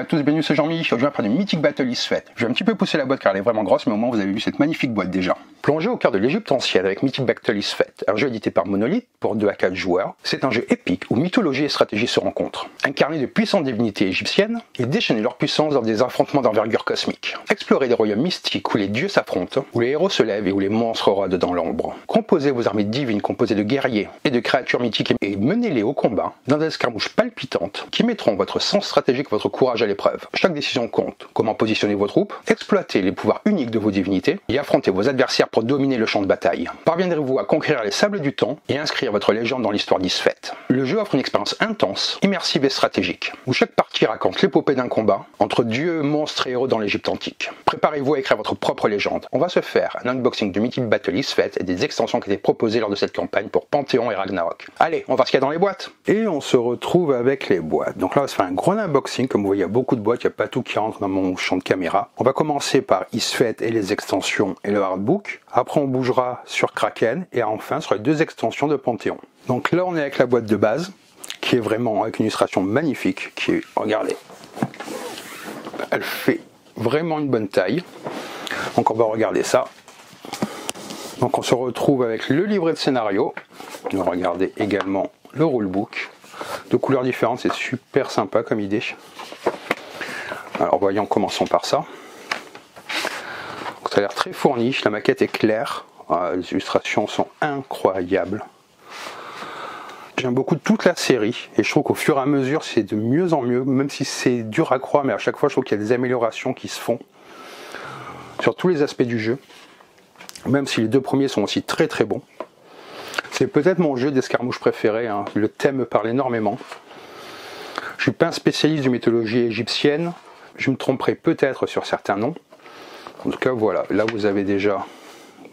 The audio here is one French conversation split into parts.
tous, bienvenue, c'est Jean-Mi. Aujourd'hui, on va faire du Mythic Battle List Fête. Je vais un petit peu pousser la boîte car elle est vraiment grosse, mais au moins vous avez vu cette magnifique boîte déjà. Plongez au cœur de l'Égypte ancienne avec Mythic Battle List Fête, un jeu édité par Monolith pour 2 à 4 joueurs. C'est un jeu épique où mythologie et stratégie se rencontrent. Incarnez de puissantes divinités égyptiennes et déchaînez leur puissance dans des affrontements d'envergure cosmique. Explorez des royaumes mystiques où les dieux s'affrontent, où les héros se lèvent et où les monstres rôdent dans l'ombre. Composez vos armées divines composées de guerriers et de créatures mythiques et menez-les au combat dans des escarmouches palpitantes qui mettront votre sens stratégique, votre courage à l'épreuve. Chaque décision compte. Comment positionner vos troupes, exploitez les pouvoirs uniques de vos divinités et affrontez vos adversaires pour dominer le champ de bataille. Parviendrez-vous à conquérir les sables du temps et inscrire votre légende dans l'histoire d'Isfet. Le jeu offre une expérience intense, immersive et stratégique, où chaque partie raconte l'épopée d'un combat entre dieux, monstres et héros dans l'Égypte antique. Préparez-vous à écrire votre propre légende. On va se faire un unboxing de Mythic Battle Isfet et des extensions qui étaient proposées lors de cette campagne pour Panthéon et Ragnarok. Allez, on va voir ce qu'il y a dans les boîtes. Et on se retrouve avec les boîtes. Donc là, on va se faire un gros unboxing. Comme vous voyez, il y a beaucoup de boîtes, il n'y a pas tout qui rentre dans mon champ de caméra. On va commencer par Isfet et les extensions et le hardbook. Après, on bougera sur Kraken et enfin sur les 2 extensions de Panthéon. Donc là, on est avec la boîte de base, qui est vraiment avec une illustration magnifique, qui est, regardez, elle fait vraiment une bonne taille. Donc on va regarder ça. Donc on se retrouve avec le livret de scénario. On va regarder également le rulebook. De couleurs différentes, c'est super sympa comme idée. Alors voyons, commençons par ça. Donc, ça a l'air très fourni, la maquette est claire. Les illustrations sont incroyables. J'aime beaucoup toute la série et je trouve qu'au fur et à mesure c'est de mieux en mieux, même si c'est dur à croire, mais à chaque fois je trouve qu'il y a des améliorations qui se font sur tous les aspects du jeu, même si les 2 premiers sont aussi très très bons. C'est peut-être mon jeu d'escarmouche préféré, hein. Le thème me parle énormément. Je suis pas un spécialiste de mythologie égyptienne, je me tromperai peut-être sur certains noms. En tout cas voilà, là vous avez déjà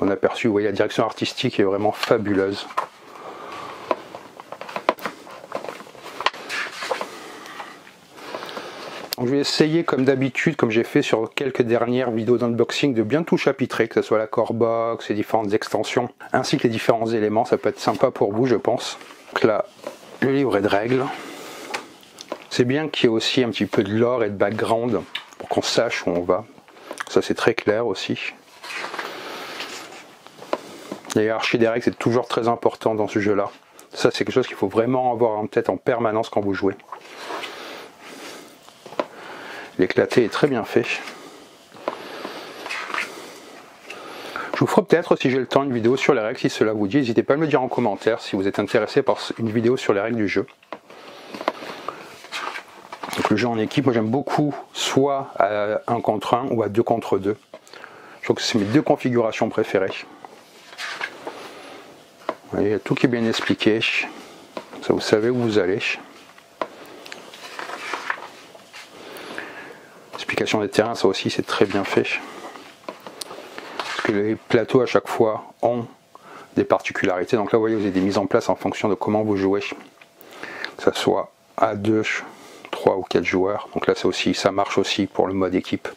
un aperçu, vous voyez la direction artistique est vraiment fabuleuse. Donc je vais essayer comme d'habitude, comme j'ai fait sur quelques dernières vidéos d'unboxing, de bien tout chapitrer, que ce soit la core box, les différentes extensions, ainsi que les différents éléments. Ça peut être sympa pour vous, je pense. Donc là, le livret de règles. C'est bien qu'il y ait aussi un petit peu de lore et de background pour qu'on sache où on va. Ça c'est très clair aussi. La hiérarchie des règles, c'est toujours très important dans ce jeu-là. Ça c'est quelque chose qu'il faut vraiment avoir en tête en permanence quand vous jouez. L'éclaté est très bien fait. Je vous ferai peut-être, si j'ai le temps, une vidéo sur les règles, si cela vous dit. N'hésitez pas à me le dire en commentaire si vous êtes intéressé par une vidéo sur les règles du jeu. Donc le jeu en équipe, moi j'aime beaucoup soit à 1 contre 1 ou à 2 contre 2. Je trouve que c'est mes 2 configurations préférées. Vous voyez, il y a tout qui est bien expliqué. Ça, vous savez où vous allez. L'explication des terrains, ça aussi c'est très bien fait. Parce que les plateaux à chaque fois ont des particularités. Donc là vous voyez, vous avez des mises en place en fonction de comment vous jouez. Que ce soit à 2, 3 ou 4 joueurs. Donc là ça marche aussi pour le mode équipe.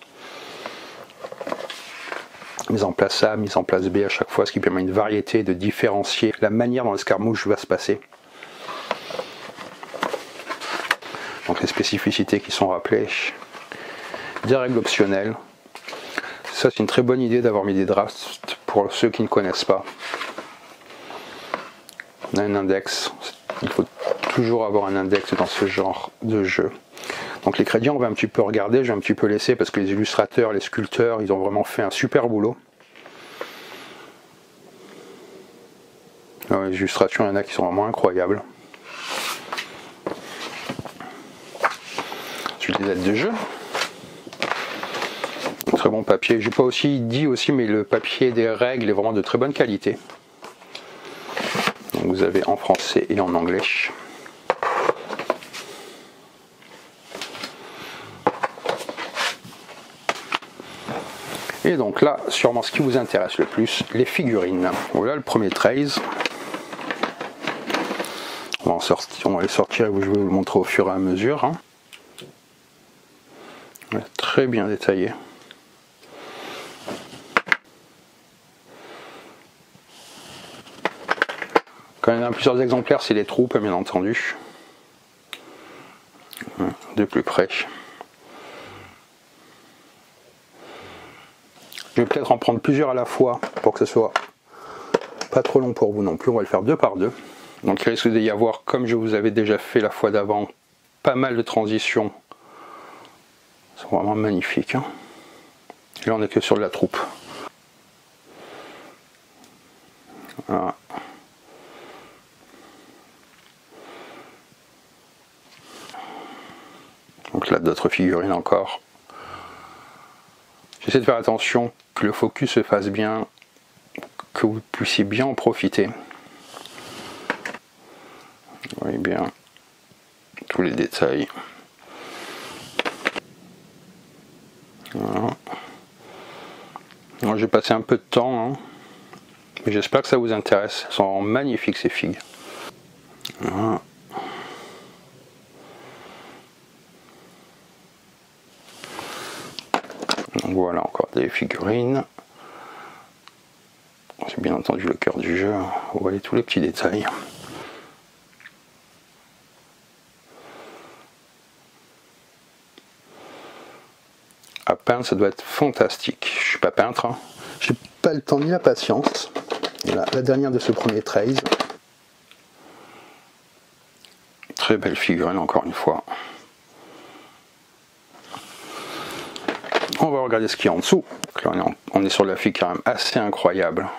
Mise en place A, mise en place B à chaque fois, ce qui permet une variété de différencier la manière dont l'escarmouche va se passer. Donc les spécificités qui sont rappelées. Des règles optionnelles. Ça c'est une très bonne idée d'avoir mis des drafts pour ceux qui ne connaissent pas. On a un index. Il faut toujours avoir un index dans ce genre de jeu. Donc les crédits on va un petit peu regarder, je vais un petit peu laisser parce que les illustrateurs, les sculpteurs, ils ont vraiment fait un super boulot. Alors, les illustrations, il y en a qui sont vraiment incroyables. Ensuite les aides de jeu. Très bon papier. J'ai pas aussi dit aussi, mais le papier des règles est vraiment de très bonne qualité. Donc vous avez en français et en anglais. Et donc là, sûrement ce qui vous intéresse le plus, les figurines. Voilà le premier trace. On va les sortir et je vais vous le montrer au fur et à mesure. Hein. Très bien détaillé. Quand il y en a plusieurs exemplaires, c'est les troupes, bien entendu. De plus près. Je vais peut-être en prendre plusieurs à la fois pour que ce soit pas trop long pour vous non plus. On va le faire 2 par 2. Donc il risque d'y avoir, comme je vous avais déjà fait la fois d'avant, pas mal de transitions. C'est vraiment magnifique. Hein. Et là on n'est que sur de la troupe. Voilà. Donc là d'autres figurines encore. J'essaie de faire attention que le focus se fasse bien, que vous puissiez bien en profiter. Vous voyez bien tous les détails. Voilà. Moi, j'ai passé un peu de temps, hein, mais j'espère que ça vous intéresse. Elles sont magnifiques ces figues. Voilà. Donc voilà encore des figurines. C'est bien entendu le cœur du jeu. Vous voyez tous les petits détails. À peindre, ça doit être fantastique. Je suis pas peintre, hein. J'ai pas le temps ni la patience. Et là, la dernière de ce premier 13. Très belle figurine encore une fois. On va regarder ce qu'il y a en dessous. Donc là, on est sur la figue quand même assez incroyable.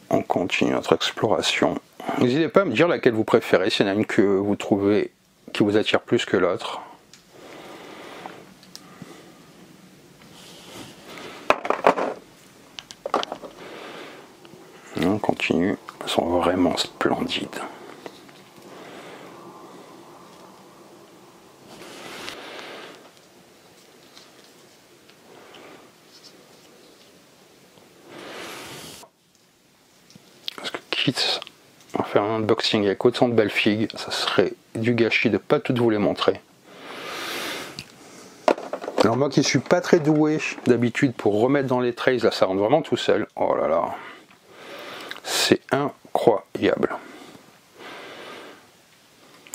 On continue notre exploration. N'hésitez pas à me dire laquelle vous préférez, s'il y en a une que vous trouvez qui vous attire plus que l'autre. On continue, elles sont vraiment splendides. Quitte à faire un unboxing avec autant de belles figues, ça serait du gâchis de pas toutes vous les montrer. Alors moi qui suis pas très doué d'habitude pour remettre dans les trays, là ça rentre vraiment tout seul. Oh là là, c'est incroyable.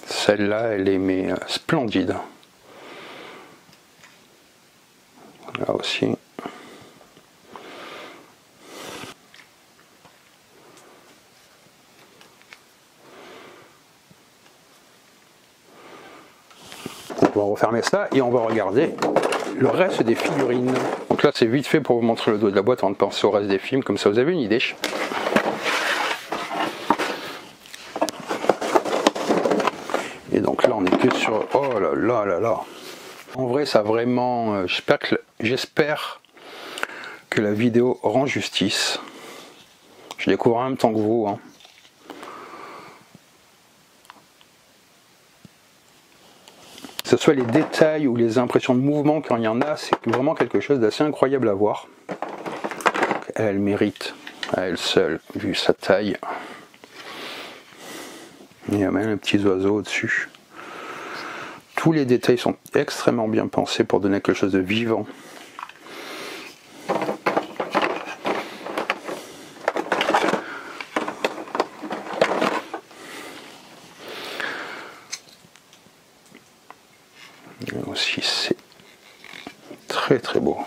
Celle-là, elle est mais splendide. Là aussi. On va refermer ça et on va regarder le reste des figurines. Donc là c'est vite fait pour vous montrer le dos de la boîte avant de penser au reste des films, comme ça vous avez une idée. Et donc là on est que sur... Oh là là là là. En vrai ça vraiment... J'espère que la vidéo rend justice. Je découvre en même temps que vous. Hein. Que ce soit les détails ou les impressions de mouvement quand il y en a, c'est vraiment quelque chose d'assez incroyable à voir. Elle mérite à elle seule, vu sa taille. Il y a même les petits oiseaux au-dessus. Tous les détails sont extrêmement bien pensés pour donner quelque chose de vivant. Et aussi c'est très très beau.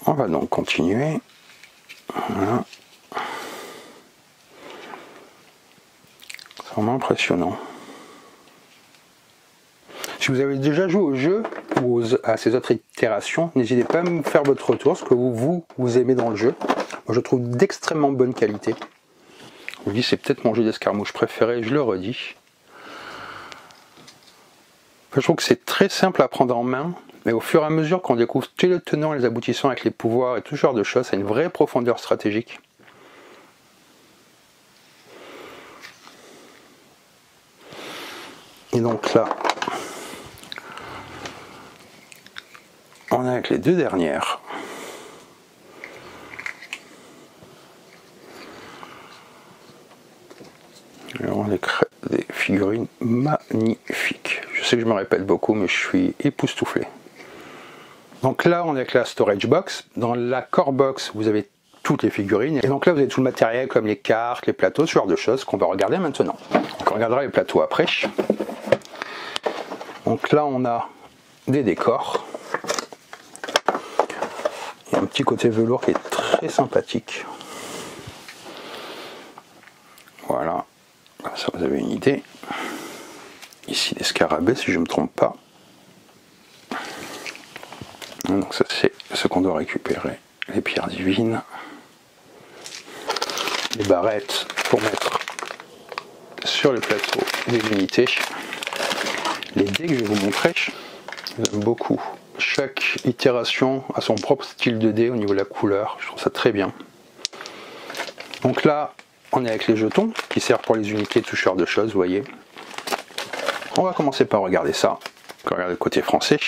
On va donc continuer. Voilà. C'est vraiment impressionnant. Si vous avez déjà joué au jeu ou à ces autres itérations, n'hésitez pas à me faire votre retour, ce que vous aimez dans le jeu. Moi je trouve d'extrêmement bonne qualité. Je vous dis, c'est peut-être mon jeu d'escarmouche préféré, je le redis. Je trouve que c'est très simple à prendre en main, mais au fur et à mesure qu'on découvre tous les tenants et les aboutissants avec les pouvoirs et tout ce genre de choses, ça a une vraie profondeur stratégique. Et donc là, on est avec les deux dernières. Alors, des figurine magnifique. Je sais que je me répète beaucoup, mais je suis époustouflé. Donc là, on est avec la storage box. Dans la core box, vous avez toutes les figurines. Et donc là, vous avez tout le matériel comme les cartes, les plateaux, ce genre de choses qu'on va regarder maintenant. Donc on regardera les plateaux après. Donc là, on a des décors. Il y a un petit côté velours qui est très sympathique. Voilà, comme ça vous avez une idée. Ici des scarabées si je ne me trompe pas. Donc ça c'est ce qu'on doit récupérer. Les pierres divines. Les barrettes pour mettre sur le plateau des unités. Les dés que je vais vous montrer, j'aime beaucoup. Chaque itération a son propre style de dé au niveau de la couleur. Je trouve ça très bien. Donc là, on est avec les jetons qui servent pour les unités de ce genre de choses, vous voyez. On va commencer par regarder ça. On va regarder le côté français.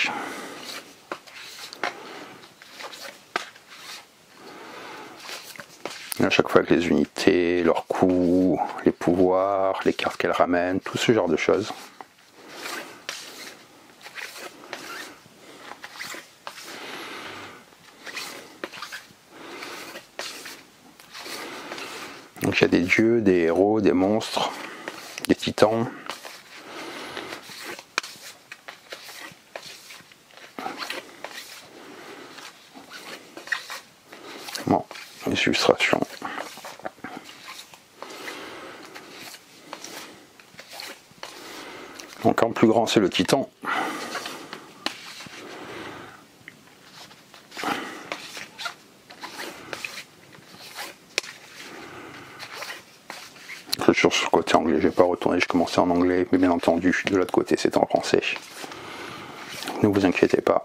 Et à chaque fois avec les unités, leurs coups, les pouvoirs, les cartes qu'elles ramènent, tout ce genre de choses. Donc il y a des dieux, des héros, des monstres, des titans. Bon, les illustrations. Donc en plus grand c'est le titan. Sur ce côté anglais, je vais pas retourner, je commençais en anglais, mais bien entendu, de l'autre côté c'est en français. Ne vous inquiétez pas.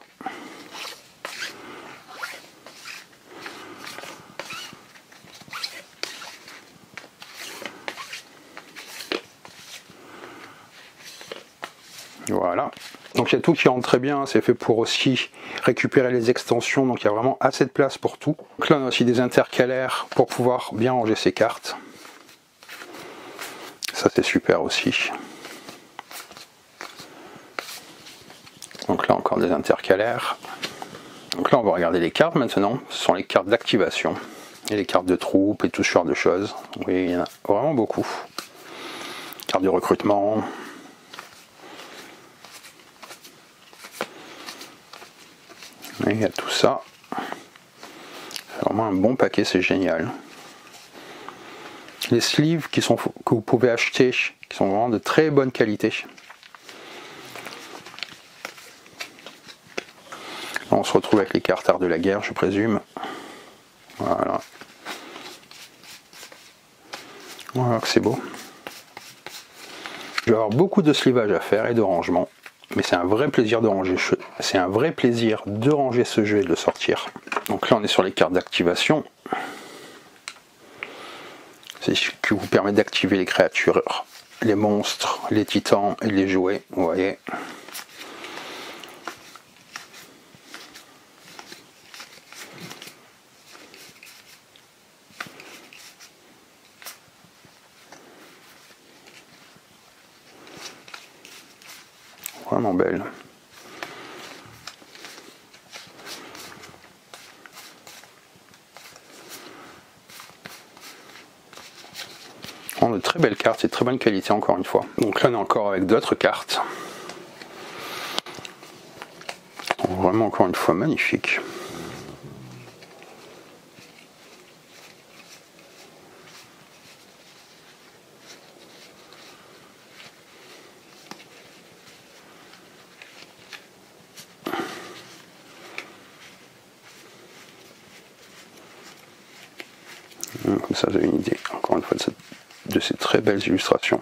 Voilà. Donc il y a tout qui rentre très bien, c'est fait pour aussi récupérer les extensions, donc il y a vraiment assez de place pour tout. Donc là on a aussi des intercalaires pour pouvoir bien ranger ses cartes. Ça c'est super aussi. Donc là encore des intercalaires. Donc là on va regarder les cartes maintenant. Ce sont les cartes d'activation. Et les cartes de troupes et tout ce genre de choses. Oui, il y en a vraiment beaucoup. Cartes de recrutement. Et il y a tout ça. C'est vraiment un bon paquet, c'est génial. Les sleeves que vous pouvez acheter, qui sont vraiment de très bonne qualité. Là, on se retrouve avec les cartes art de la guerre, je présume. Voilà. Voilà que c'est beau. Je vais avoir beaucoup de slivage à faire et de rangement. Mais c'est un vrai plaisir de ranger. C'est un vrai plaisir de ranger ce jeu et de le sortir. Donc là, on est sur les cartes d'activation. C'est ce qui vous permet d'activer les créatures, les monstres, les titans et les jouets, vous voyez. Vraiment belle. De très belles cartes, c'est de très bonne qualité encore une fois. Donc là on est encore avec d'autres cartes. Vraiment encore une fois magnifique. Comme ça vous avez une idée encore une fois de ces très belles illustrations.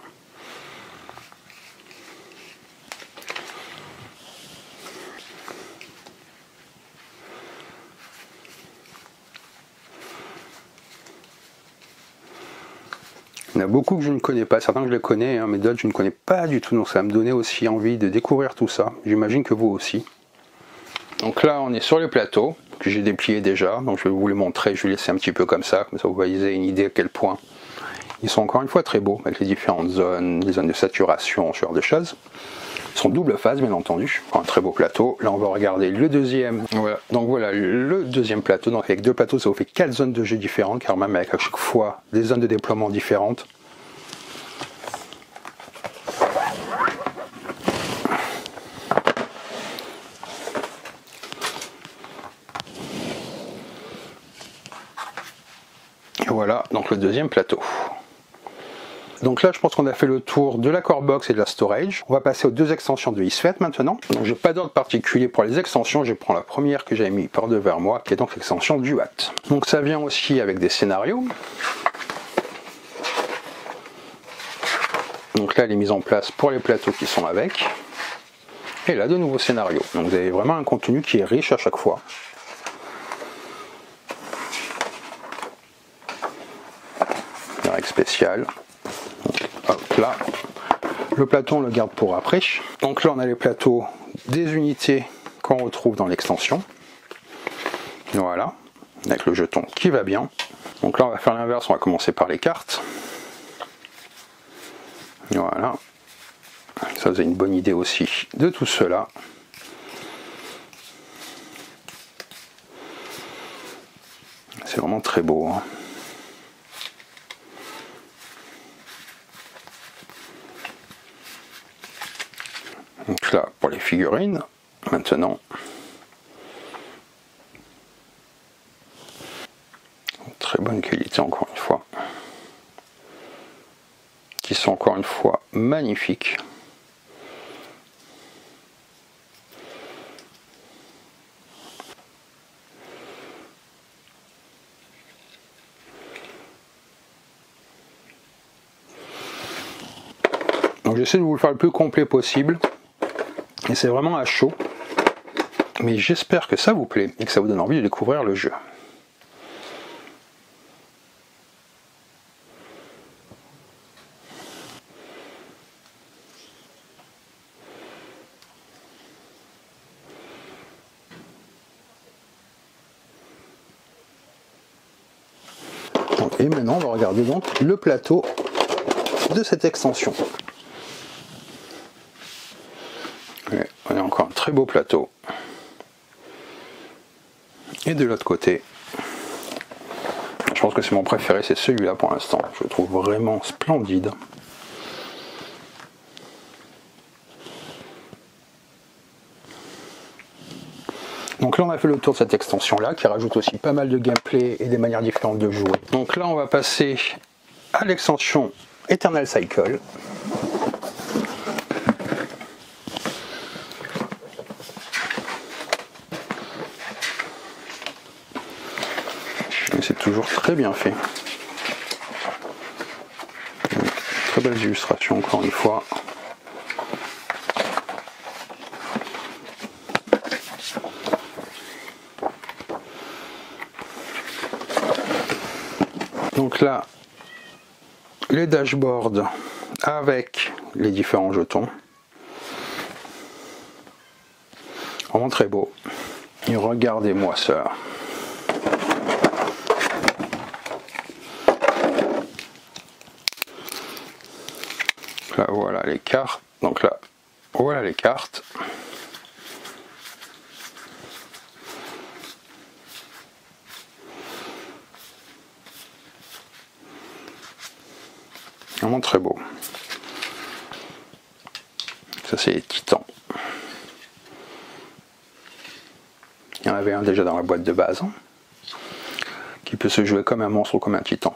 Il y en a beaucoup que je ne connais pas, certains que je les connais, hein, mais d'autres je ne connais pas du tout, donc ça va me donner aussi envie de découvrir tout ça. J'imagine que vous aussi. Donc là on est sur le plateau, que j'ai déplié déjà, donc je vais vous les montrer, je vais laisser un petit peu comme ça vous avez une idée à quel point Ils sont encore une fois très beaux, avec les différentes zones, les zones de saturation, ce genre de choses. Ils sont double face, bien entendu. Un très beau plateau. Là, on va regarder le deuxième. Voilà. Donc voilà, le deuxième plateau. Donc avec deux plateaux, ça vous fait 4 zones de jeu différentes, car même avec à chaque fois des zones de déploiement différentes. Et voilà, donc le deuxième plateau. Donc là, je pense qu'on a fait le tour de la core box et de la storage. On va passer aux deux extensions de ISFET maintenant. Donc j'ai pas d'ordre particulier pour les extensions. Je prends la première que j'avais mis par devers moi, qui est donc l'extension du Watt. Donc ça vient aussi avec des scénarios. Donc là, elle est mise en place pour les plateaux qui sont avec. Et là, de nouveaux scénarios. Donc vous avez vraiment un contenu qui est riche à chaque fois. Une règle spéciale. Hop là, le plateau on le garde pour après. Donc là on a les plateaux des unités qu'on retrouve dans l'extension. Voilà, avec le jeton qui va bien. Donc là on va faire l'inverse, on va commencer par les cartes. Voilà, ça vous a une bonne idée aussi de tout cela. C'est vraiment très beau, hein. Donc là, pour les figurines, maintenant, très bonne qualité encore une fois, qui sont encore une fois magnifiques. Donc j'essaie de vous le faire le plus complet possible. Et c'est vraiment à chaud, mais j'espère que ça vous plaît et que ça vous donne envie de découvrir le jeu. Et maintenant on va regarder donc le plateau de cette extension. Et on a encore un très beau plateau. Et de l'autre côté, je pense que c'est mon préféré, c'est celui-là pour l'instant. Je le trouve vraiment splendide. Donc là on a fait le tour de cette extension là qui rajoute aussi pas mal de gameplay et des manières différentes de jouer. Donc là on va passer à l'extension Eternal Cycle. C'est toujours très bien fait. Très belles illustrations encore une fois. Donc là, les dashboards avec les différents jetons. Vraiment très beau. Et regardez-moi ça. Là voilà les cartes. Donc là, voilà les cartes. Vraiment très beau. Ça c'est les titans. Il y en avait un déjà dans la boîte de base, hein, qui peut se jouer comme un monstre ou comme un titan.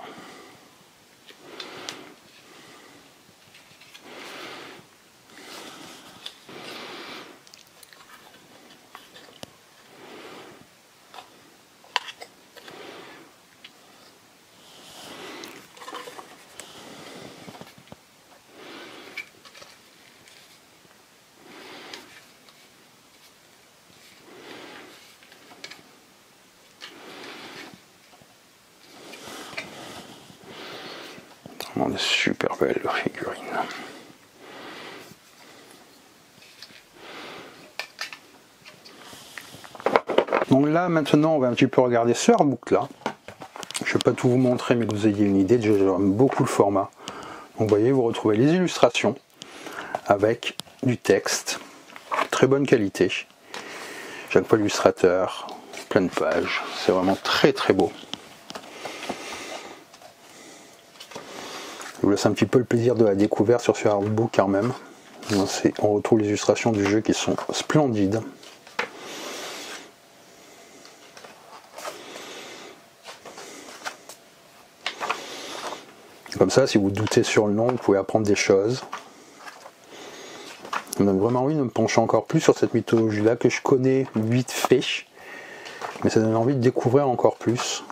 Vraiment de super belles figurines. Donc là maintenant on va un petit peu regarder ce artbook là. Je vais pas tout vous montrer, mais que vous ayez une idée. Déjà, j'aime beaucoup le format. Donc, vous voyez, vous retrouvez les illustrations avec du texte, très bonne qualité. Chaque fois l'illustrateur, plein de pages. C'est vraiment très très beau. Je vous laisse un petit peu le plaisir de la découverte sur ce artbook quand même. On retrouve les illustrations du jeu qui sont splendides. Comme ça, si vous doutez sur le nom, vous pouvez apprendre des choses. Ça me donne vraiment envie de me pencher encore plus sur cette mythologie-là que je connais vite fait. Mais ça donne envie de découvrir encore plus.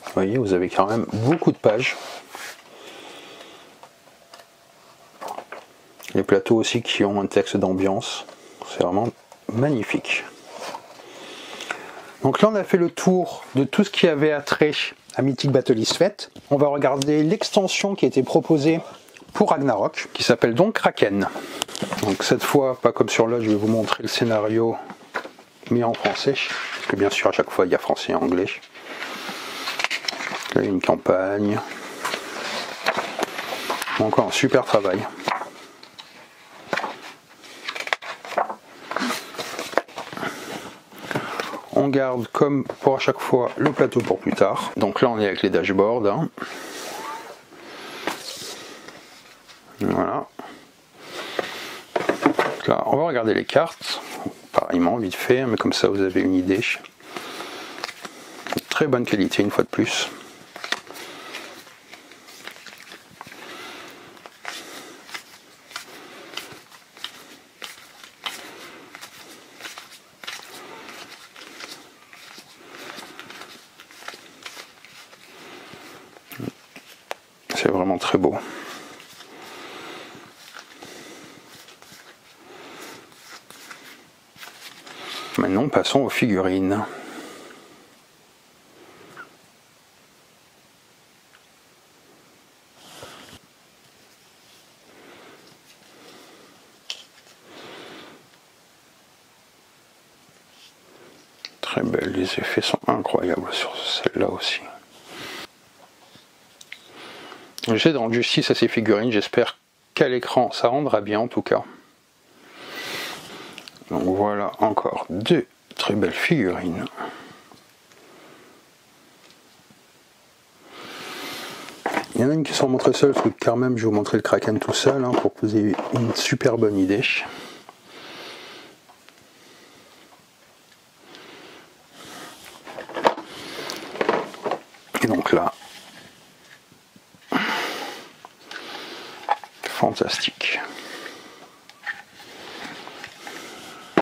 Vous voyez, vous avez quand même beaucoup de pages. Les plateaux aussi qui ont un texte d'ambiance. C'est vraiment magnifique. Donc là, on a fait le tour de tout ce qui avait attrait à Mythic Battle is Fate. On va regarder l'extension qui a été proposée pour Ragnarok, qui s'appelle donc Kraken. Donc cette fois, pas comme sur l'autre, je vais vous montrer le scénario, mais en français, parce que bien sûr, à chaque fois, il y a français et anglais. Là, il y a une campagne. Encore un super travail. On garde comme pour à chaque fois le plateau pour plus tard. Donc là on est avec les dashboards. Hein. Voilà. Donc là on va regarder les cartes. Pareillement vite fait, mais comme ça vous avez une idée. Très bonne qualité une fois de plus. C'est vraiment très beau. Maintenant, passons aux figurines. Très belle, les effets sont incroyables sur celle-là aussi. J'essaie de rendre justice à ces figurines, j'espère qu'à l'écran ça rendra bien en tout cas. Donc voilà encore deux très belles figurines. Il y en a une qui sont montrées seule, parce que quand même je vais vous montrer le Kraken tout seul, hein, pour que vous ayez une super bonne idée. Et donc là, fantastique.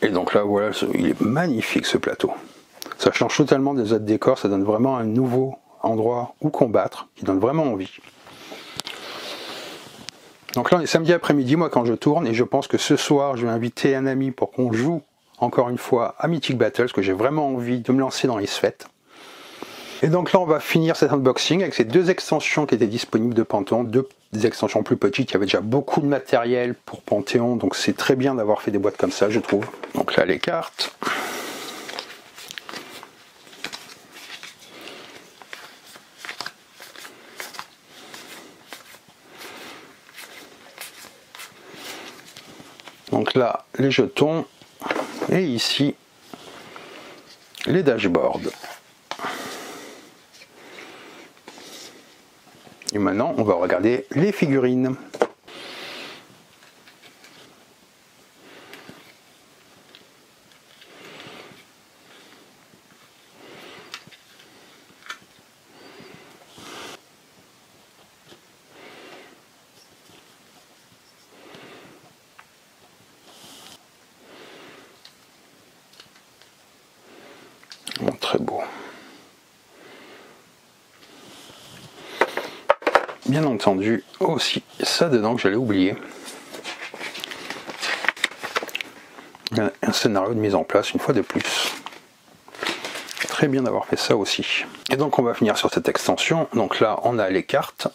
Et donc là, voilà, il est magnifique ce plateau. Ça change totalement des autres décors, ça donne vraiment un nouveau endroit où combattre, qui donne vraiment envie. Donc là, on est samedi après-midi, moi, quand je tourne, et je pense que ce soir, je vais inviter un ami pour qu'on joue, encore une fois, à Mythic Battle, parce que j'ai vraiment envie de me lancer dans les fêtes. Et donc là, on va finir cet unboxing avec ces deux extensions qui étaient disponibles de Panthéon, des extensions plus petites, il y avait déjà beaucoup de matériel pour Panthéon, donc c'est très bien d'avoir fait des boîtes comme ça, je trouve. Donc là, les cartes. Donc là, les jetons, et ici, les dashboards. Et maintenant, on va regarder les figurines. Bon, très beau. Bien entendu, aussi ça dedans que j'allais oublier. Un scénario de mise en place une fois de plus. Très bien d'avoir fait ça aussi. Et donc on va finir sur cette extension. Donc là on a les cartes.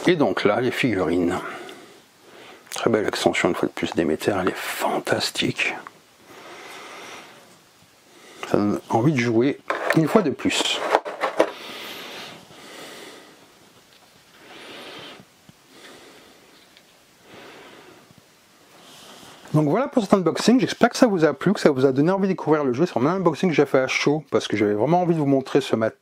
Et donc là, les figurines. Très belle extension une fois de plus Déméter, elle est fantastique. Ça donne envie de jouer une fois de plus. Donc voilà pour cet unboxing, j'espère que ça vous a plu, que ça vous a donné envie de découvrir le jeu. C'est vraiment un unboxing que j'ai fait à chaud parce que j'avais vraiment envie de vous montrer ce matériel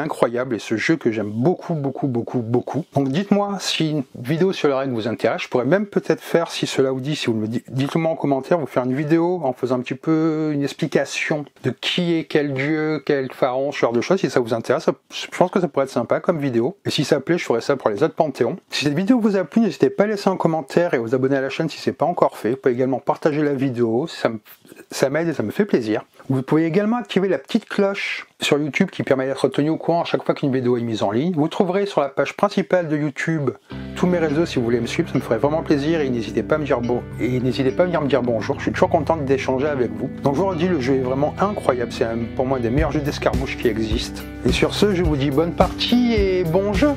incroyable et ce jeu que j'aime beaucoup. Donc dites-moi si une vidéo sur la règle vous intéresse, je pourrais même peut-être faire, si cela vous dit, si vous me dites-le moi en commentaire, vous faire une vidéo en faisant un petit peu une explication de qui est quel dieu, quel pharaon, ce genre de choses. Si ça vous intéresse, je pense que ça pourrait être sympa comme vidéo. Et si ça plaît, je ferai ça pour les autres panthéons. Si cette vidéo vous a plu, n'hésitez pas à laisser un commentaire et à vous abonner à la chaîne si ce n'est pas encore fait. Vous pouvez également partager la vidéo, ça m'aide et ça me fait plaisir. Vous pouvez également activer la petite cloche sur YouTube qui permet d'être tenu au courant à chaque fois qu'une vidéo est mise en ligne. Vous trouverez sur la page principale de YouTube tous mes réseaux si vous voulez me suivre, ça me ferait vraiment plaisir et n'hésitez pas à me dire venir me dire bonjour, je suis toujours content d'échanger avec vous. Donc je vous redis, le jeu est vraiment incroyable, c'est pour moi un des meilleurs jeux d'escarmouche qui existent. Et sur ce, je vous dis bonne partie et bon jeu.